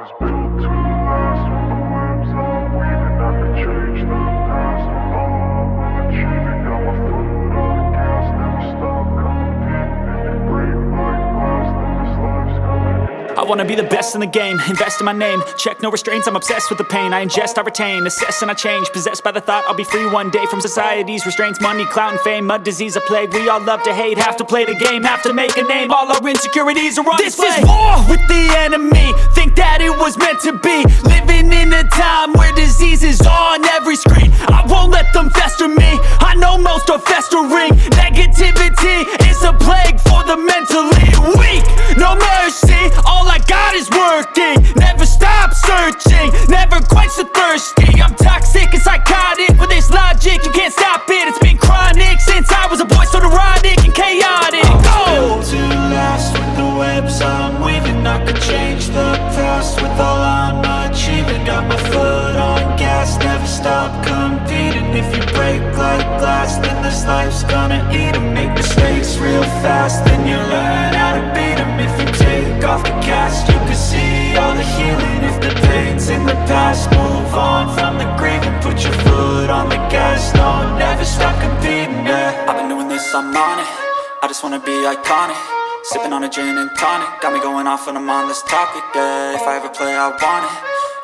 was built to last. With the webs I'm weaving, I could change the past. With all I'm achieving, got my foot on gas. Never stop competing. If you break like glass, then this life's gonna end. I wanna be the best in the game, invest in my name. Check no restraints, I'm obsessed with the pain. I ingest, I retain, assess and I change. Possessed by the thought I'll be free one day from society's restraints. Money, clout and fame, mud, disease, a plague. We all love to hate, have to play the game, have to make a name. All our insecurities are on display. This is war with the enemy, think that it was meant to be. Living in a time where disease is on every screen. I won't let them fester me, I know most are festering. Negativity is a plague for the mentally weak. No mercy, all I got is working. Never stop searching, never quench the thirsty. I'm toxic and psychotic, with this logic you can't stop it. It's been chronic since I was a boy, so neurotic and chaotic. Built to last. With the webs I'm weaving, I could change the past. With all I'm achieving, got my foot on gas. Never stop competing. If you break like glass, then this life's gonna eat 'em. Make mistakes real fast, then you learn how to beat 'em. If you take off the cast, you can see all the healing. If the pain's in the past, move on from the grieving. Put your foot on the gas, no, never stop competing, yeah. I've been doing this, I'm on it. I just wanna be iconic. Sipping on a gin and tonic, got me going off when I'm on this topic, yeah. If I ever play, I want it.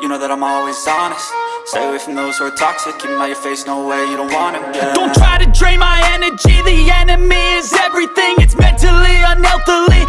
You know that I'm always honest. Stay away from those who are toxic. Keep them out your face, no way, you don't want it, yeah. Don't try to drain my energy. The enemy is everything. It's mentally, unhealthily